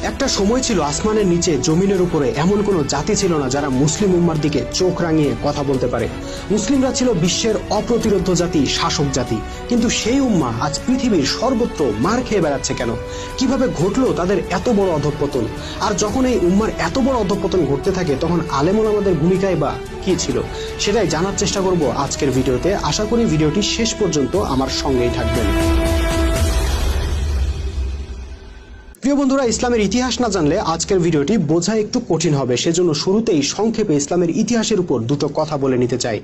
একটা সময় ছিল আসমানের নিচে জমিনের উপরে এমন কোনো জাতি ছিল না যারা মুসলিম উম্মার দিকে চোখ রাঙিয়ে কথা বলতে পারে। মুসলিমরা ছিল বিশ্বের অপ্রতিরোধ্য জাতি, শাসক জাতি। কিন্তু সেই উম্মা আজ পৃথিবীর সর্বত্র মার খেয়ে বেড়াচ্ছে কেন? কিভাবে ঘটলো তাদের এত বড় অধঃপতন? আর যখন এই উম্মার এত বড় অধঃপতন ঘটতে থাকে তখন আলেম ওলামাদের ভূমিকায় বা কি ছিল, সেটাই জানার চেষ্টা করব আজকের ভিডিওতে। আশা করি ভিডিওটি শেষ পর্যন্ত আমার সঙ্গেই থাকবেন। প্রিয় বন্ধুরা, ইসলামের ইতিহাস না জানলে আজকের ভিডিওটি বোঝা একটু কঠিন হবে। সেজন্য শুরুতেই সংক্ষেপে ইসলামের ইতিহাসের উপর দুটো কথা বলে নিতে চাই।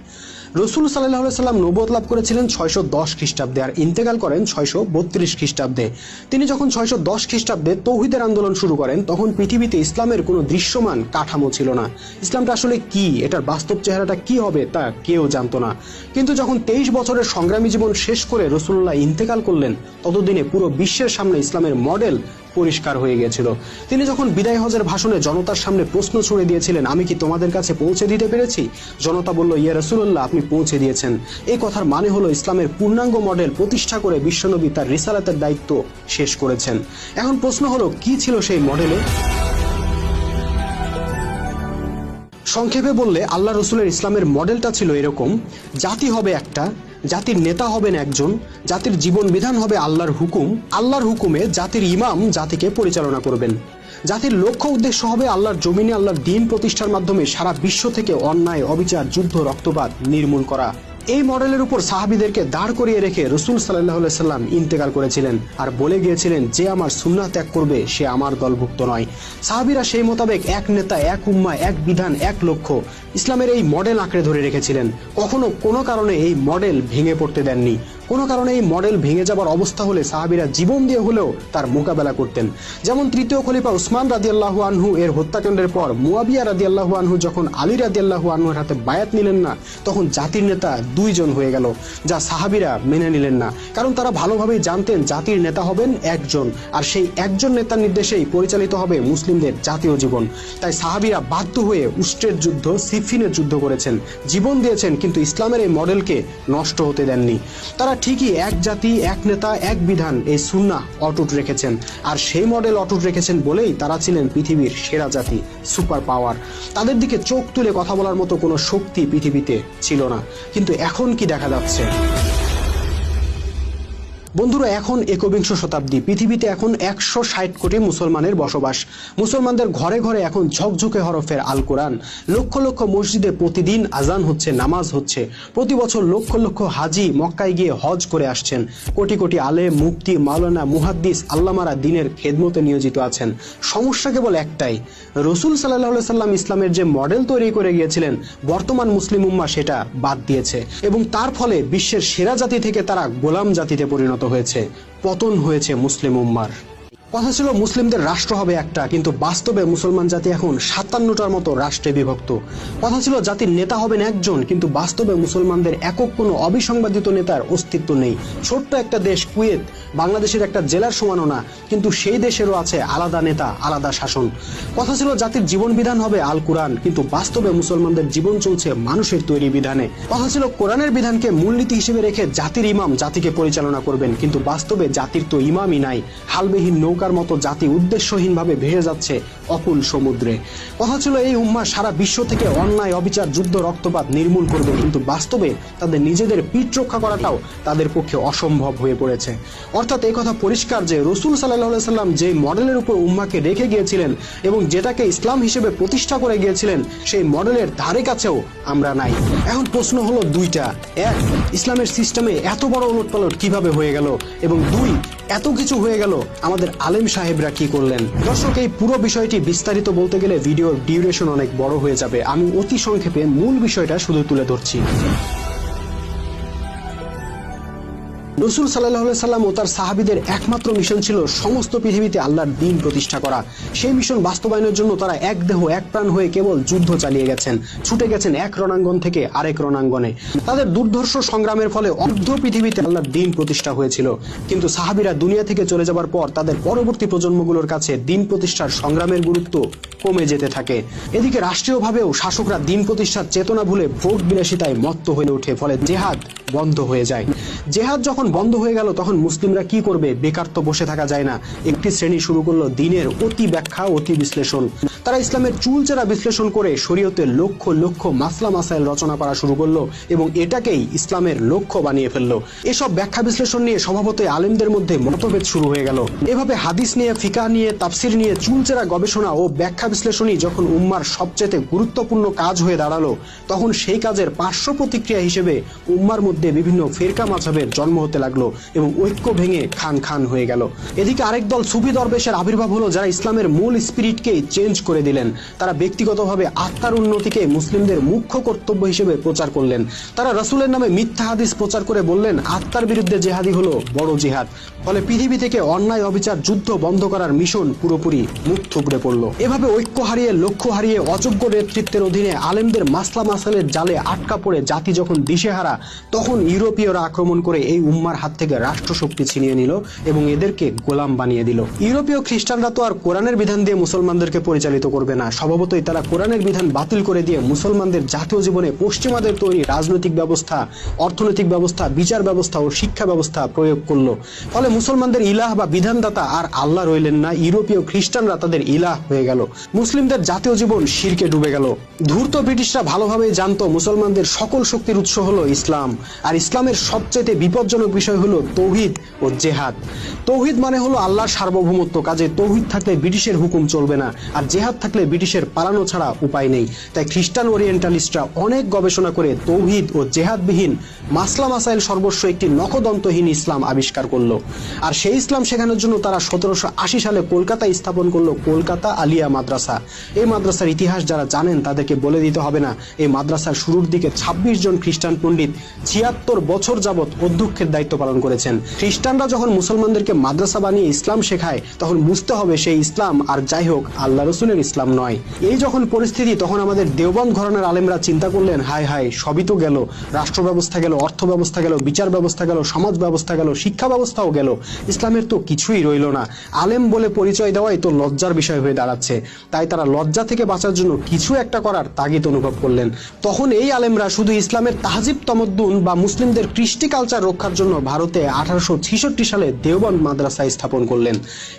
রসুল সাল্লাল্লাহু আলাইহি সাল্লাম নবুয়ত লাভ করেছিলেন 610 খ্রিস্টাব্দে আর ইন্তেকাল করেন 632 খ্রিস্টাব্দে। তিনি যখন 610 খ্রিস্টাব্দে তৌহিদের আন্দোলন শুরু করেন তখন পৃথিবীতে ইসলামের কোনো দৃশ্যমান কাঠামো ছিল না। ইসলামটা আসলে কি, এটার বাস্তব চেহারাটা কি হবে তা কেউ জানতো না। কিন্তু যখন 23 বছরের সংগ্রামী জীবন শেষ করে রাসূলুল্লাহ ইন্তেকাল করলেন ততদিনে পুরো বিশ্বের সামনে ইসলামের মডেল পরিষ্কার হয়ে গিয়েছিল। তিনি যখন বিদায় হজের ভাষণে জনতার সামনে প্রশ্ন ছুড়ে দিয়েছিলেন, আমি কি তোমাদের কাছে পৌঁছে দিতে পেরেছি? জনতা বলল, ইয়া রাসূলুল্লাহ, আপনি পৌঁছে দিয়েছেন। এই কথার মানে হলো ইসলামের পূর্ণাঙ্গ মডেল প্রতিষ্ঠা করে বিশ্বনবী তার রিসালাতের দায়িত্ব শেষ করেছেন। এখন প্রশ্ন হলো, কি ছিল সেই মডেলে? সংক্ষেপে বললে আল্লাহ রসুলের ইসলামের মডেলটা ছিল এরকম: জাতি হবে একটা, জাতির নেতা হবেন একজন, জাতির জীবন বিধান হবে আল্লাহর হুকুম, আল্লাহর হুকুমে জাতির ইমাম জাতিকে পরিচালনা করবেন। জাতির লক্ষ্য উদ্দেশ্য হবে আল্লাহর জমিনে আল্লাহর দ্বীন প্রতিষ্ঠার মাধ্যমে সারা বিশ্ব থেকে অন্যায়, অবিচার, যুদ্ধ, রক্তপাত নির্মূল করা। এই মডেলের উপর সাহাবীদেরকে দাঁড় করিয়ে রেখে রাসূল সাল্লাল্লাহু আলাইহি সাল্লাম ইন্তেকাল করেছিলেন আর বলে গিয়েছিলেন, যে আমার সুন্নাহ ত্যাগ করবে সে আমার দলভুক্ত নয়। সাহাবীরা সেই মোতাবেক এক নেতা, এক উম্মাহ, এক বিধান, এক লক্ষ্য, ইসলামের এই মডেল আঁকড়ে ধরে রেখেছিলেন। কখনো কোনো কারণে এই মডেল ভেঙে পড়তে দেননি। কোনো কারণে এই মডেল ভেঙে যাবার অবস্থা হলে সাহাবীরা জীবন দিয়ে হলেও তার মোকাবেলা করতেন। যেমন তৃতীয় খলিফা উসমান রাদিয়াল্লাহু আনহু এর হত্যাকাণ্ডের পর মুয়াবিয়া রাদিয়াল্লাহু আনহু যখন আলী রাদিয়াল্লাহু আনহুর হাতে বায়াত নিলেন না, তখন জাতির নেতা দুইজন হয়ে গেল, যা সাহাবীরা মেনে নিলেন না। কারণ তারা ভালোভাবেই জানতেন জাতির নেতা হবেন একজন, আর সেই একজন নেতার নির্দেশেই পরিচালিত হবে মুসলিমদের জাতীয় জীবন। তাই সাহাবীরা বাধ্য হয়ে উষ্ট্রের যুদ্ধ, সিফিনের যুদ্ধ করেছেন, জীবন দিয়েছেন, কিন্তু ইসলামের এই মডেলকে নষ্ট হতে দেননি। তারা ঠিকই এক জাতি, এক নেতা, এক বিধান, এই সুন্নাহ অটুট রেখেছেন। আর সেই মডেল অটুট রেখেছেন বলেই তারা ছিলেন পৃথিবীর সেরা জাতি, সুপার পাওয়ার। তাদের দিকে চোখ তুলে কথা বলার মতো কোনো শক্তি পৃথিবীতে ছিল না। কিন্তু এখন কি দেখা যাচ্ছে? বন্ধুরা, এখন একবিংশ শতাব্দী, পৃথিবীতে এখন 160 কোটি মুসলমানের বসবাস। মুসলমানদের ঘরে ঘরে এখন ঝকঝকে হরফের আল কোরআন। লক্ষ লক্ষ মসজিদে প্রতিদিন আজান হচ্ছে, নামাজ হচ্ছে। প্রতি বছর লক্ষ লক্ষ হাজি মক্কায় গিয়ে হজ করে আসছেন। কোটি কোটি আলেম, মুফতি, মাওলানা, মুহাদ্দিস, আল্লামারা দিনের খেদমতে নিয়োজিত আছেন। সমস্যা কেবল একটাই, রাসূল সাল্লাল্লাহু আলাইহি সাল্লাম ইসলামের যে মডেল তৈরি করে গিয়েছিলেন বর্তমান মুসলিম উম্মাহ সেটা বাদ দিয়েছে, এবং তার ফলে বিশ্বের সেরা জাতি থেকে তারা গোলাম জাতিতে পরিণত হয়েছে। পতন হয়েছে মুসলিম উম্মার। কথা ছিল মুসলিমদের রাষ্ট্র হবে একটা, কিন্তু বাস্তবে মুসলমান জাতি এখন 57টার মতো রাষ্ট্রে বিভক্ত। কথা ছিল জাতির নেতা হবেন একজন, কিন্তু বাস্তবে মুসলমানদের একক কোনো অবিসংবাদিত নেতার অস্তিত্ব নেই। ছোট্ট একটা দেশ কুয়েত বাংলাদেশের একটা জেলার সমানও না, কিন্তু সেই দেশেরও আছে আলাদা নেতা, আলাদা শাসন। কথা ছিল জাতির জীবন বিধান হবে আল কোরআন, কিন্তু বাস্তবে মুসলমানদের জীবন চলছে মানুষের তৈরি বিধানে। কথা ছিল কোরআনের বিধানকে মূলনীতি হিসেবে রেখে জাতির ইমাম জাতিকে পরিচালনা করবেন, কিন্তু বাস্তবে জাতির তো ইমামই নাই। হালবিহীন নৌকার মতো জাতি উদ্দেশ্যহীনভাবে ভেসে যাচ্ছে অকুল সমুদ্রে। কথা ছিল এই উম্মাহ সারা বিশ্ব থেকে অন্যায়, অবিচার, যুদ্ধ, রক্তপাত নির্মূল করবে, কিন্তু বাস্তবে তাদের নিজেদের পিঠ রক্ষা করাটাও তাদের পক্ষে অসম্ভব হয়ে পড়েছে। অর্থাৎ এই কথা পরিষ্কার যে রাসূল সাল্লাল্লাহু আলাইহি সাল্লাম যে মডেলের উপর উম্মাহকে রেখে গিয়েছিলেন এবং যেটাকে ইসলাম হিসেবে প্রতিষ্ঠা করে গিয়েছিলেন, সেই মডেলের ধারে কাছেও আমরা নাই। এখন প্রশ্ন হলো দুইটা: এক, ইসলামের সিস্টেমে এত বড় উলটপালট কিভাবে হয়ে গেল, এবং দুই, এত কিছু হয়ে গেল আমাদের আলেম সাহেবরা কি করলেন? দর্শক, এই পুরো বিষয়টি বিস্তারিত বলতে গেলে ভিডিওর ডিউরেশন অনেক বড় হয়ে যাবে। আমি অতি সংক্ষেপে মূল বিষয়টা শুধু তুলে ধরছি। রাসূল সাল্লাল্লাহু আলাইহি সাল্লাম ও তার সাহাবীদের একমাত্র মিশন ছিল সমস্ত পৃথিবীতে আল্লাহর দ্বীন প্রতিষ্ঠা করা। সেই মিশন বাস্তবায়নের জন্য তারা এক দেহ এক প্রাণ হয়ে কেবল যুদ্ধ চালিয়ে গেছেন, ছুটে গেছেন এক রণাঙ্গন থেকে আরেক রণাঙ্গনে। তাদের দুর্ধর্ষ সংগ্রামের ফলে অর্ধ পৃথিবীতে আল্লাহর দ্বীন প্রতিষ্ঠা হয়েছিল। কিন্তু সাহাবীরা দুনিয়া থেকে চলে যাবার পর তাদের পরবর্তী প্রজন্মগুলোর কাছে দ্বীন প্রতিষ্ঠার সংগ্রামের গুরুত্ব কমে যেতে থাকে। এদিকে রাষ্ট্রীয়ভাবেও শাসকরা দ্বীন প্রতিষ্ঠার চেতনা ভুলে ভোগ বিলাসিতায় মত্ত হয়ে ওঠে, ফলে জেহাদ বন্ধ হয়ে যায়। জেহাদ যখন যখন বন্ধ হয়ে গেল তখন মুসলিমরা কি করবে? বেকার তো বসে থাকা যায় না। একটি শ্রেণী শুরু করলো দিনের অতি ব্যাখ্যা, অতি বিশ্লেষণ। তারা ইসলামের চুলচেরা বিশ্লেষণ করে শরীয়তের লক্ষ লক্ষ মাসলা মাসাইল রচনা করা শুরু করলো এবং এটাকেই ইসলামের লক্ষ্য বানিয়ে ফেললো। এসব ব্যাখ্যা বিশ্লেষণ নিয়ে স্বভাবতই আলেমদের মধ্যে মতভেদ শুরু হয়ে গেল। এভাবে হাদিস নিয়ে, ফিকাহ নিয়ে, তাফসির নিয়ে চুলচেরা গবেষণা ও ব্যাখ্যা বিশ্লেষণই যখন উম্মার সবচেয়ে গুরুত্বপূর্ণ কাজ হয়ে দাঁড়ালো, তখন সেই কাজের পার্শ্ব প্রতিক্রিয়া হিসেবে উম্মার মধ্যে বিভিন্ন ফিরকা মাযহাবের জন্ম হতে লাগলো এবং ঐক্য ভেঙে খান খান হয়ে গেল। এদিকে আরেক দল সুফি দরবেশের আবির্ভাব হলো, যারা ইসলামের মূল স্পিরিটকে চেঞ্জ করে দিলেন। তারা ব্যক্তিগতভাবে আত্মার উন্নতিকে মুসলিমদের মুখ্য কর্তব্য হিসেবে প্রচার করলেন। তারা রাসূলের নামে মিথ্যা হাদিস প্রচার করে বললেন আত্মার বিরুদ্ধে জেহাদি হলো বড় জিহাদ। ফলে পৃথিবী থেকে অন্যায়, অবিচার, যুদ্ধ বন্ধ করার মিশন পুরোপুরি মুখ থুবড়ে পড়ল। এভাবে ঐক্য হারিয়ে, লক্ষ্য হারিয়ে, অযোগ্য নেতৃত্বের অধীনে আলেমদের মাসলা মাসালের জালে আটকা পড়ে জাতি যখন দিশেহারা, তখন ইউরোপীয়রা আক্রমণ করে এই উম্মার হাত থেকে রাষ্ট্রশক্তি ছিনিয়ে নিল এবং এদেরকে গোলাম বানিয়ে দিল। ইউরোপীয় খ্রিস্টানরা তো আর কোরআনের বিধান দিয়ে মুসলমানদেরকে পরিচালিত করবে না। স্বভাবতই তারা কোরআনের বিধান বাতিল করে দিয়ে মুসলমানদের জাতীয় জীবনে পশ্চিমাদের তৈরি রাজনৈতিক ব্যবস্থা, অর্থনৈতিক ব্যবস্থা, বিচার ব্যবস্থা ও শিক্ষা ব্যবস্থা প্রয়োগ করলো। ফলে মুসলমানদের ইলাহ বা বিধানদাতা আর আল্লাহ রইলেন না, ইউরোপীয় খ্রিস্টানরা তাদের ইলাহ হয়ে গেল। মুসলিমদের জাতীয় জীবন শিরকে ডুবে গেল। ধূর্ত ব্রিটিশরা ভালোভাবেই জানতো মুসলমানদের সকল শক্তির উৎস হলো ইসলাম, আর ইসলামের সবচেয়ে বিপজ্জনক বিষয় হলো তৌহিদ ও জেহাদ। তৌহিদ মানে হলো আল্লাহর সার্বভৌমত্ব। কাজে তৌহিদ থাকলে ব্রিটিশের হুকুম চলবে না, আর জেহাদ থাকলে ব্রিটিশের পালানো ছাড়া উপায় নেই। তাই খ্রিস্টান ওরিয়েন্টালিস্টরা অনেক গবেষণা করে তৌহিদ ও জেহাদবিহীন মাসলা মাসাইল সর্বস্ব একটি নখদন্তহীন ইসলাম আবিষ্কার করলো। আর সেই ইসলাম শেখানোর জন্য তারা 1780 সালে কলকাতায় স্থাপন করলো কলকাতা আলিয়া মাদ্রাসা। এই মাদ্রাসার ইতিহাস যারা জানেন তাদেরকে বলে দিতে হবে না, এই মাদ্রাসার শুরুর দিকে 26 জন খ্রিস্টান পণ্ডিত 76 বছর যাবৎ অধ্যক্ষের দায়িত্ব পালন করেছেন। খ্রিস্টানরা যখন মুসলমানদেরকে মাদ্রাসা বানিয়ে ইসলাম শেখায়, তখন বুঝতে হবে সেই ইসলাম আর যাই হোক আল্লাহ রসুলের ইসলাম নয়। এই যখন পরিস্থিতি, তখন আমাদের দেওবন্দ ঘরানার আলেমরা চিন্তা করলেন, হায় হায়, সবই তো গেল, রাষ্ট্র ব্যবস্থা গেল, অর্থ ব্যবস্থা গেল, বিচার ব্যবস্থা গেল, সমাজ ব্যবস্থা গেল, শিক্ষা ব্যবস্থাও গেল, ইসলামের তো কিছুই রইল না। আলেম বলে পরিচয় দেওয়াই তো লজ্জার বিষয় হয়ে দাঁড়াচ্ছে। তাই তারা লজ্জা থেকে বাঁচার জন্য কিছু একটা করার তাগিদ অনুভব করলেন। তখন এই আলেমরা শুধু ইসলামের তাহজিব তমদ্দুন বা মুসলিমদের কৃষ্টি কালচার রক্ষার জন্য ভারতে 1866 সালে দেওবন্দ মাদ্রাসা স্থাপন করলেন।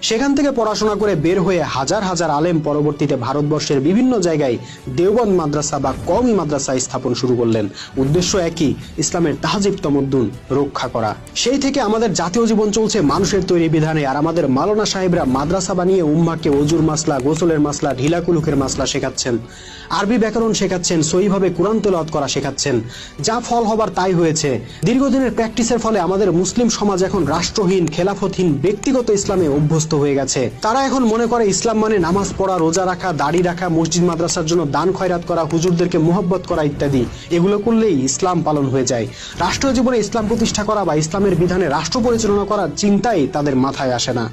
সেখান থেকে পড়াশোনা করে বের হয়ে হাজার হাজার আলেম পরবর্তীতে ভারতবর্ষের বিভিন্ন জায়গায় দেওবন্দ মাদ্রাসা বা কওমি মাদ্রাসা স্থাপন শুরু করলেন। উদ্দেশ্য একই, ইসলামের তাহজিব তমদ্দুন রক্ষা করা। সেই থেকে আমাদের জাতীয় জীবন চলছে মানুষের তৈরি বিধানে, আর আমাদের মাওলানা সাহেবরা মাদ্রাসা বানিয়ে উম্মাকে ওজুর মাসলা, গোসলের মাসলা, ঢিলা কুলুকের মাসলা শেখাচ্ছেন, আরবি ব্যাকরণ শেখাচ্ছেন, সহিভাবে কোরআন তেলাওয়াত করা শেখাচ্ছেন। যা ফল হবার তাই হয়েছে। দীর্ঘদিনের প্র্যাকটিসের ফলে আমাদের মুসলিম সমাজ এখন রাষ্ট্রহীন, খেলাফতহীন, ব্যক্তিগত ইসলামে অভ্যস্ত হয়ে গেছে। তারা এখন মনে করে ইসলাম মানে নামাজ পড়া, রোজা রাখা, দাড়ি রাখা, মসজিদ মাদ্রাসার জন্য দান খয়রাত করা, হুজুরদেরকে মোহব্বত করা ইত্যাদি। এগুলো করলেই ইসলাম পালন হয়ে যায়। রাষ্ট্রীয় জীবনে ইসলাম প্রতিষ্ঠা করা বা ইসলামের বিধানে রাষ্ট্র পরিচালনা করার চিন্তাই তাদের মাথায় আসে না।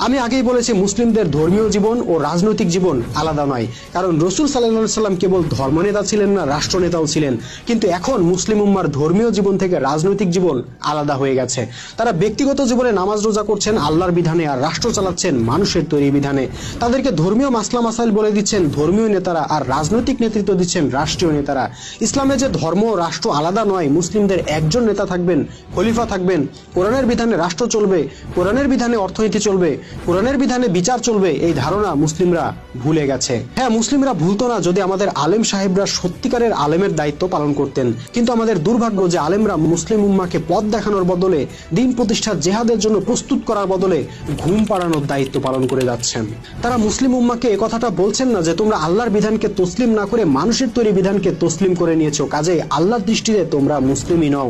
আমি আগেই বলেছি, মুসলিমদের ধর্মীয় জীবন ও রাজনৈতিক জীবন আলাদা নয়। কারণ রাসূল সাল্লাল্লাহু আলাইহি সাল্লাম কেবল ধর্মনেতা ছিলেন না, রাষ্ট্রনেতাও ছিলেন। কিন্তু এখন মুসলিম উম্মার ধর্মীয় জীবন থেকে রাজনৈতিক জীবন আলাদা হয়ে গেছে। তারা ব্যক্তিগত জীবনে নামাজ রোজা করছেন আল্লাহর বিধানে, আর রাষ্ট্র চালাচ্ছেন মানুষের তৈরি বিধানে। তাদেরকে ধর্মীয় মাসলা মাসাইল বলে দিচ্ছেন ধর্মীয় নেতারা, আর রাজনৈতিক নেতৃত্ব দিচ্ছেন রাষ্ট্রীয় নেতারা। ইসলামে যে ধর্ম ও রাষ্ট্র আলাদা নয়, মুসলিমদের একজন নেতা থাকবেন, খলিফা থাকবেন, কোরআনের বিধানে রাষ্ট্র চলবে, কোরআনের বিধানে অর্থনীতি চলবে, কোরআনের বিধানে বিচার চলবে, এই ধারণা মুসলিমরা ভুলে গেছে। হ্যাঁ, মুসলিমরা ভুলতো না যদি আমাদের আলেম সাহেবরা সত্যিকারের আলেমের দায়িত্ব পালন করতেন। কিন্তু আমাদের দুর্ভাগ্য যে আলেমরা মুসলিম উম্মাকে পথ দেখানোর বদলে, দিন প্রতিষ্ঠার জেহাদের জন্য প্রস্তুত করার বদলে ঘুম পাড়ানোর দায়িত্ব পালন করে যাচ্ছেন। তারা মুসলিম উম্মাকে এ কথাটা বলছেন না যে তোমরা আল্লাহর বিধানকে তসলিম না করে মানুষের তৈরি বিধানকে তসলিম করে নিয়েছো, কাজেই আল্লাহর দৃষ্টিতে তোমরা মুসলিমই নও।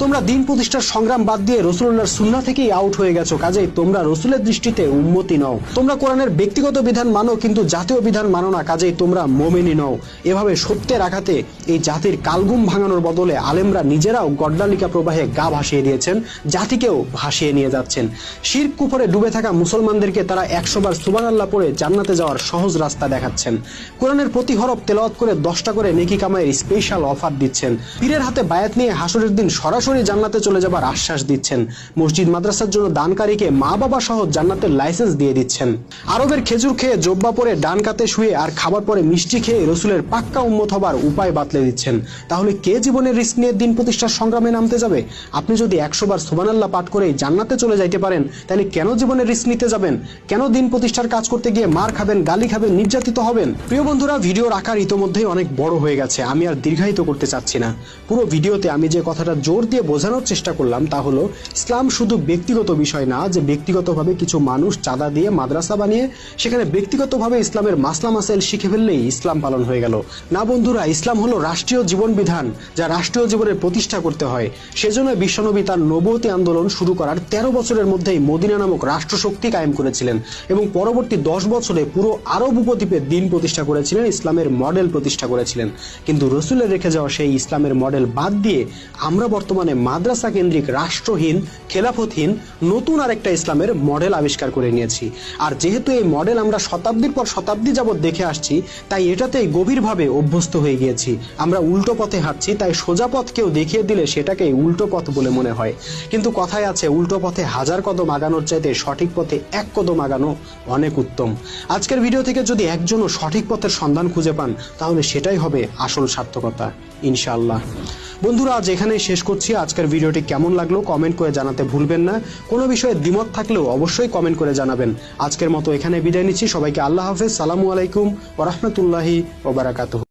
তোমরা দিন প্রতিষ্ঠার সংগ্রাম বাদ দিয়ে রাসূলুল্লাহর সুন্নাহ থেকেই আউট হয়ে গেছো, কাজেই তোমরা রাসূলের দৃষ্টিতে উম্মতি নও। তোমরা কোরআনের ব্যক্তিগত বিধান মানো কিন্তু জাতীয় বিধান মানো না, কাজেই তোমরা মুমিনই নও। এভাবে সত্যের আঘাতে এই জাতির কালঘুম ভাঙানোর বদলে আলেমরা নিজেরাও গড্ডালিকা প্রবাহে গা ভাসিয়ে দিয়েছেন, জাতিকেও ভাসিয়ে নিয়ে যাচ্ছেন। শিরক কুফরে ডুবে থাকা মুসলমানদেরকে তারা 100 বার সুবহানাল্লাহ পড়ে জান্নাতে যাওয়ার সহজ রাস্তা দেখাচ্ছেন। কোরআনের প্রতি হরফ তেলাওয়াত করে 10টা করে নেকি কামাইয়ের স্পেশাল অফার দিচ্ছেন। পীরের হাতে বায়াত নিয়ে হাসরের দিন সরাসরি জান্নাতে চলে যাবার আশ্বাস দিচ্ছেন। মসজিদ মাদ্রাসার জন্য দানকারীকে মা বাবা সহ জান্নাতে ইবাদতের লাইসেন্স দিয়ে দিচ্ছেন। আরবের খেজুর খেয়ে জব্বা পরে ডান কাতে শুয়ে আর খাবার পরে মিষ্টি খেয়ে রসুলের পাক্কা উম্মত হবার উপায় বাতলে দিচ্ছেন। তাহলে কে জীবনের রিস্ক নিয়ে দিন প্রতিষ্ঠার সংগ্রামে নামতে যাবে? আপনি যদি 100 বার সুবহানাল্লাহ পাঠ করে জান্নাতে চলে যাইতে পারেন, তাহলে কেন জীবনের রিস্ক নিতে যাবেন? কেন দিন প্রতিষ্ঠার কাজ করতে গিয়ে মার খাবেন, গালি খাবেন, নির্যাতিত হবেন? প্রিয় বন্ধুরা, ভিডিওর আকার ইতোমধ্যেই অনেক বড় হয়ে গেছে, আমি আর দীর্ঘায়িত করতে চাচ্ছি না। পুরো ভিডিওতে আমি যে কথাটা জোর দিয়ে বোঝানোর চেষ্টা করলাম তা হলো, ইসলাম শুধু ব্যক্তিগত বিষয় না যে ব্যক্তিগতভাবে কিছু মানুষ চাঁদা দিয়ে মাদ্রাসা বানিয়ে সেখানে ব্যক্তিগতভাবে ইসলামের মাসলা মাসাইল শিখে ফেললেই ইসলাম পালন হয়ে গেল। না বন্ধুরা, ইসলাম হলো রাষ্ট্রীয় জীবন বিধান, যা রাষ্ট্রীয় জীবনের প্রতিষ্ঠা করতে হয়। সেজন্য বিশ্বনবী তার নবুয়তি আন্দোলন শুরু করার 13 বছরের মধ্যেই মদিনা নামক রাষ্ট্রশক্তি কায়েম করেছিলেন এবং পরবর্তী 10 বছরে পুরো আরব উপদ্বীপে দিন প্রতিষ্ঠা করেছিলেন, ইসলামের মডেল প্রতিষ্ঠা করেছিলেন। কিন্তু রসুলের রেখে যাওয়া সেই ইসলামের মডেল বাদ দিয়ে আমরা বর্তমানে মাদ্রাসা কেন্দ্রিক, রাষ্ট্রহীন, খেলাফতহীন নতুন আরেকটা ইসলামের মডেল আবিষ্কার করে নিয়েছি। আর যেহেতু এই মডেল আমরা শতাব্দীর পর শতাব্দী যাবৎ দেখে আসছি, তাই এটাতেই গভীরভাবে অভ্যস্ত হয়ে গিয়েছি। আমরা উল্টো পথে হাঁটছি, তাই সোজা পথ কেউ দেখিয়ে দিলে সেটাকেই উল্টো পথ বলে মনে হয়। কিন্তু কথায় আছে, উল্টো পথে 1000 কদম আগানোর চাইতে সঠিক পথে 1 কদম আগানো অনেক উত্তম। আজকের ভিডিও থেকে যদি একজনও সঠিক পথের সন্ধান খুঁজে পান, তাহলে সেটাই হবে আসল সার্থকতা, ইনশাআল্লাহ। বন্ধুরা, আজ এখানেই শেষ করছি। আজকের ভিডিওটি কেমন লাগলো কমেন্ট করে জানাতে ভুলবেন না। কোনো বিষয়ে দ্বিমত থাকলেও অবশ্যই কমেন্ট করে জানাবেন। আজকের মতো এখানে বিদায় নিচ্ছি। সবাইকে আল্লাহ হাফেজ, সালামু আলাইকুম ওয়া রাহমাতুল্লাহি ওয়া বারাকাতুহু।